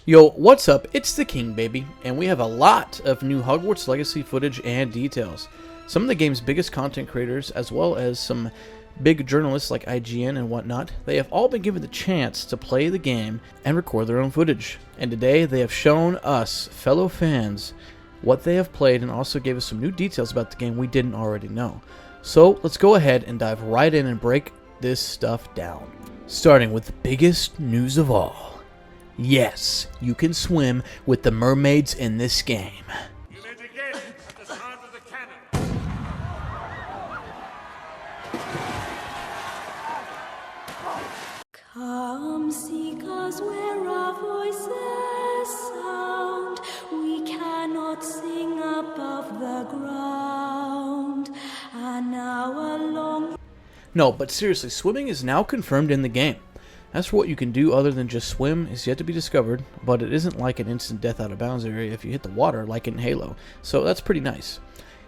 Yo, what's up? It's the King, baby, and we have a lot of new Hogwarts Legacy footage and details. Some of the game's biggest content creators, as well as some big journalists like IGN and whatnot, they have all been given the chance to play the game and record their own footage. And today, they have shown us, fellow fans, what they have played and also gave us some new details about the game we didn't already know. So, let's go ahead and dive right in and break this stuff down. Starting with the biggest news of all. Yes, you can swim with the mermaids in this game. You may begin at the sound of the cannon. Come seek us where our voices sound. We cannot sing above the ground. An hour long. No, but seriously, swimming is now confirmed in the game. As for what you can do other than just swim is yet to be discovered, but it isn't like an instant death out of bounds area if you hit the water like in Halo, so that's pretty nice.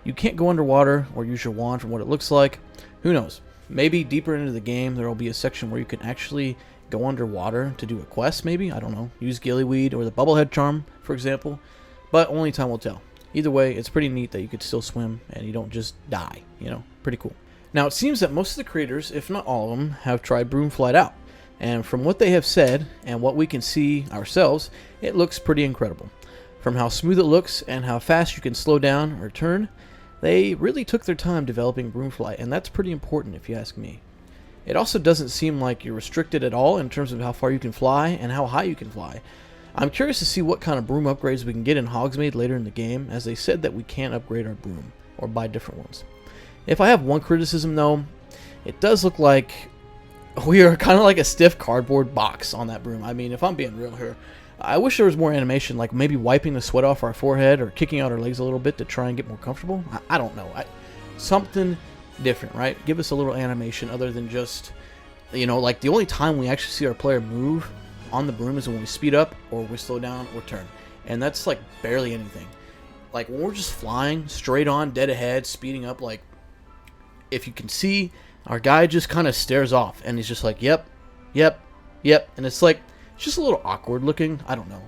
You can't go underwater or use your wand from what it looks like. Who knows? Maybe deeper into the game there will be a section where you can actually go underwater to do a quest, maybe? I don't know. Use gillyweed or the bubblehead charm, for example, but only time will tell. Either way, it's pretty neat that you could still swim and you don't just die, you know? Pretty cool. Now, it seems that most of the creators, if not all of them, have tried Broomflight out. And from what they have said, and what we can see ourselves, it looks pretty incredible. From how smooth it looks, and how fast you can slow down or turn, they really took their time developing Broomflight, and that's pretty important if you ask me. It also doesn't seem like you're restricted at all in terms of how far you can fly, and how high you can fly. I'm curious to see what kind of broom upgrades we can get in Hogsmeade later in the game, as they said that we can't upgrade our broom, or buy different ones. If I have one criticism though, it does look like we are kind of like a stiff cardboard box on that broom. I mean, if I'm being real here, I wish there was more animation, like maybe wiping the sweat off our forehead or kicking out our legs a little bit to try and get more comfortable. I don't know. Something different, right? Give us a little animation other than just, you know, like the only time we actually see our player move on the broom is when we speed up or we slow down or turn. And that's like barely anything. Like when we're just flying straight on, dead ahead, speeding up, like if you can see, our guy just kind of stares off, and he's just like, yep, yep, yep. And it's like, it's just a little awkward looking. I don't know.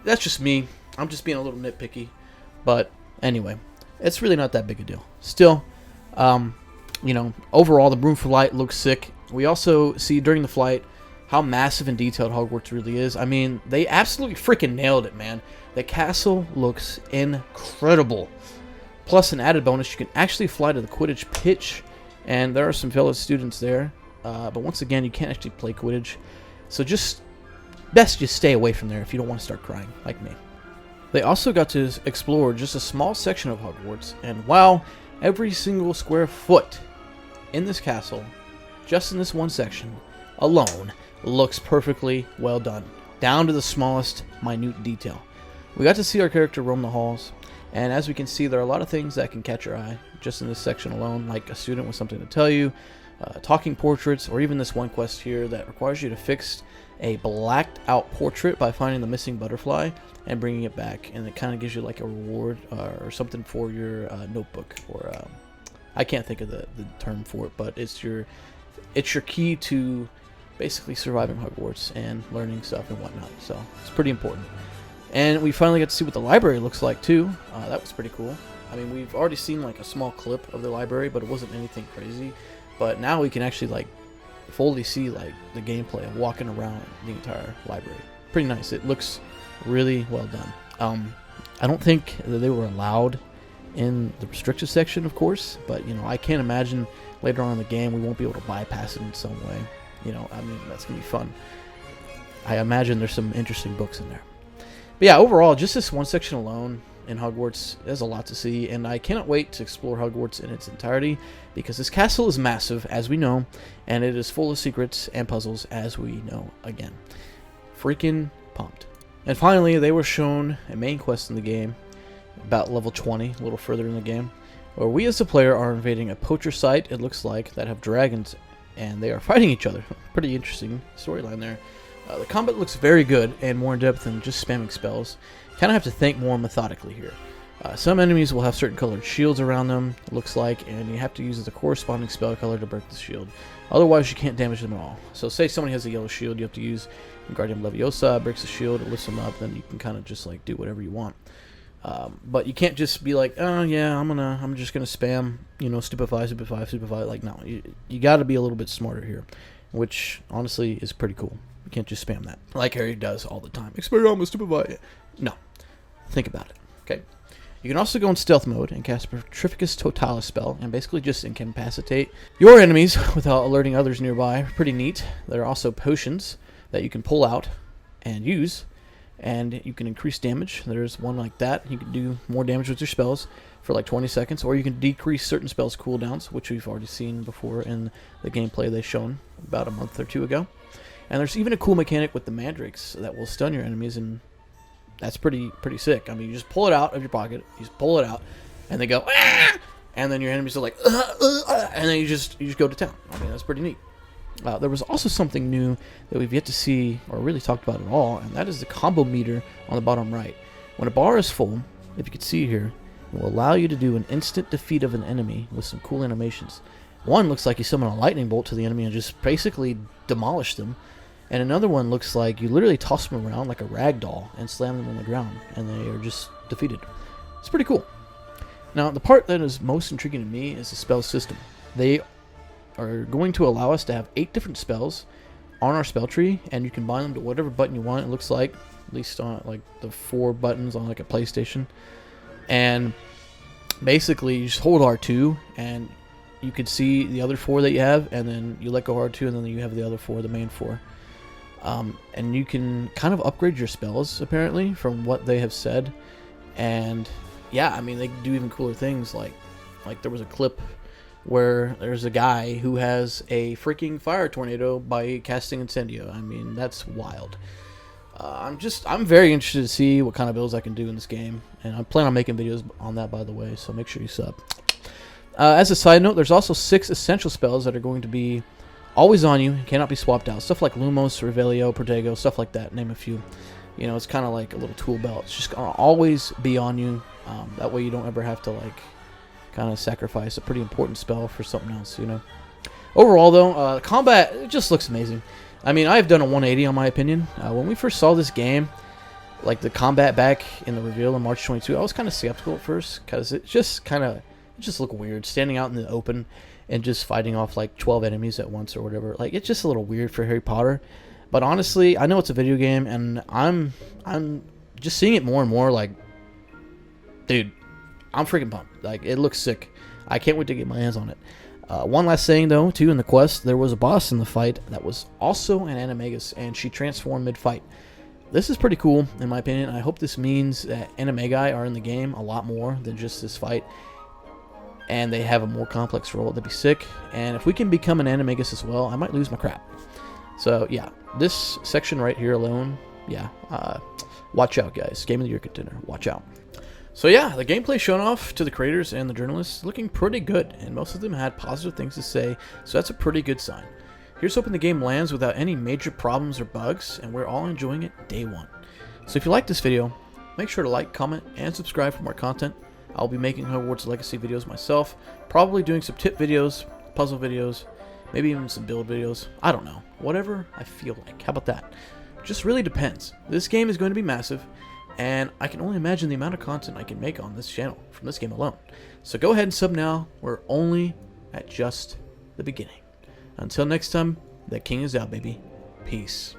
That's just me. I'm just being a little nitpicky. But anyway, it's really not that big a deal. Still, you know, overall, the Broomflight looks sick. We also see during the flight how massive and detailed Hogwarts really is. I mean, they absolutely freaking nailed it, man. The castle looks incredible. Plus, an added bonus, you can actually fly to the Quidditch pitch. And there are some fellow students there, but once again, you can't actually play Quidditch, so best just stay away from there if you don't want to start crying, like me. They also got to explore just a small section of Hogwarts, and wow, every single square foot in this castle, just in this one section, alone, looks perfectly well done, down to the smallest, minute detail. We got to see our character roam the halls, and as we can see, there are a lot of things that can catch your eye just in this section alone, like a student with something to tell you, talking portraits, or even this one quest here that requires you to fix a blacked out portrait by finding the missing butterfly and bringing it back, and it kind of gives you like a reward or something for your notebook, or I can't think of the term for it, but it's your key to basically surviving Hogwarts and learning stuff and whatnot, so it's pretty important. And we finally got to see what the library looks like too. That was pretty cool. I mean, we've already seen like a small clip of the library, but it wasn't anything crazy. But now we can actually like fully see like the gameplay of walking around the entire library. Pretty nice. It looks really well done. I don't think that they were allowed in the restricted section, of course, but you know, I can't imagine later on in the game we won't be able to bypass it in some way. You know, I mean, that's gonna be fun. I imagine there's some interesting books in there. But yeah, overall, just this one section alone in Hogwarts, there's a lot to see, and I cannot wait to explore Hogwarts in its entirety, because this castle is massive, as we know, and it is full of secrets and puzzles, as we know again. Freaking pumped. And finally, they were shown a main quest in the game, about level 20, a little further in the game, where we as the player are invading a poacher site, it looks like, that have dragons, and they are fighting each other. Pretty interesting storyline there. The combat looks very good and more in depth than just spamming spells. Kind of have to think more methodically here. Some enemies will have certain colored shields around them, it looks like, and you have to use the corresponding spell color to break the shield. Otherwise, you can't damage them at all. So say somebody has a yellow shield, you have to use Guardian Leviosa breaks the shield, it lifts him up, then you can kind of just like do whatever you want. But you can't just be like, oh yeah, I'm just gonna spam, stupefy. Like, no, you got to be a little bit smarter here, which honestly is pretty cool. You can't just spam that like Harry does all the time. Expelliarmus, stupefy. No, think about it. Okay. You can also go in stealth mode and cast Petrificus Totalis spell and basically just incapacitate your enemies without alerting others nearby. Pretty neat. There are also potions that you can pull out and use, and you can increase damage. There's one like that. You can do more damage with your spells for like 20 seconds, or you can decrease certain spells' cooldowns, which we've already seen before in the gameplay they've shown about a month or two ago. And there's even a cool mechanic with the mandrakes that will stun your enemies, and that's pretty sick. I mean, you just pull it out of your pocket, you just pull it out, and they go, ah! And then your enemies are like, and then you just go to town. I mean, that's pretty neat. There was also something new that we've yet to see or really talked about at all, and that is the combo meter on the bottom right. When a bar is full, if you can see here, it will allow you to do an instant defeat of an enemy with some cool animations. One looks like you summon a lightning bolt to the enemy and just basically demolish them. And another one looks like you literally toss them around like a rag doll and slam them on the ground, and they are just defeated. It's pretty cool. Now, the part that is most intriguing to me is the spell system. They are going to allow us to have 8 different spells on our spell tree, and you can bind them to whatever button you want. It looks like, at least on like the 4 buttons on like a PlayStation. And basically, you just hold R2, and you can see the other 4 that you have, and then you let go R2, and then you have the other 4, the main 4. And you can kind of upgrade your spells, apparently, from what they have said. And yeah, I mean, they do even cooler things. Like there was a clip where there's a guy who has a freaking fire tornado by casting Incendio. I mean, that's wild. I'm very interested to see what kind of builds I can do in this game, and I plan on making videos on that, by the way, so make sure you sub. As a side note, there's also 6 essential spells that are going to be always on you, cannot be swapped out. Stuff like Lumos, Revelio, Protego, stuff like that, name a few. It's kind of like a little tool belt. It's just going to always be on you. That way you don't ever have to, like, kind of sacrifice a pretty important spell for something else, Overall, though, combat, it just looks amazing. I mean, I've done a 180 on my opinion. When we first saw this game, like the combat back in the reveal in March 22, I was kind of skeptical at first, because it just looked weird, standing out in the open and just fighting off like 12 enemies at once or whatever. Like, it's just a little weird for Harry Potter. But honestly, I know it's a video game, and I'm just seeing it more and more. Like, dude, I'm freaking pumped. Like, it looks sick. I can't wait to get my hands on it. One last thing, though, too, in the quest, there was a boss in the fight that was also an Animagus, and she transformed mid-fight. This is pretty cool, in my opinion. I hope this means that Animagi are in the game a lot more than just this fight, and they have a more complex role. That'd be sick. And if we can become an Animagus as well, I might lose my crap. So, yeah, this section right here alone, yeah, watch out, guys. Game of the Year contender. Watch out. So yeah, the gameplay shown off to the creators and the journalists looking pretty good, and most of them had positive things to say, so that's a pretty good sign. Here's hoping the game lands without any major problems or bugs, and we're all enjoying it day one. So if you like this video, make sure to like, comment, and subscribe for more content. I'll be making Hogwarts Legacy videos myself, probably doing some tip videos, puzzle videos, maybe even some build videos. I don't know. Whatever I feel like. How about that? Just really depends. This game is going to be massive, and I can only imagine the amount of content I can make on this channel from this game alone. So go ahead and sub now. We're only at just the beginning. Until next time, the king is out, baby. Peace.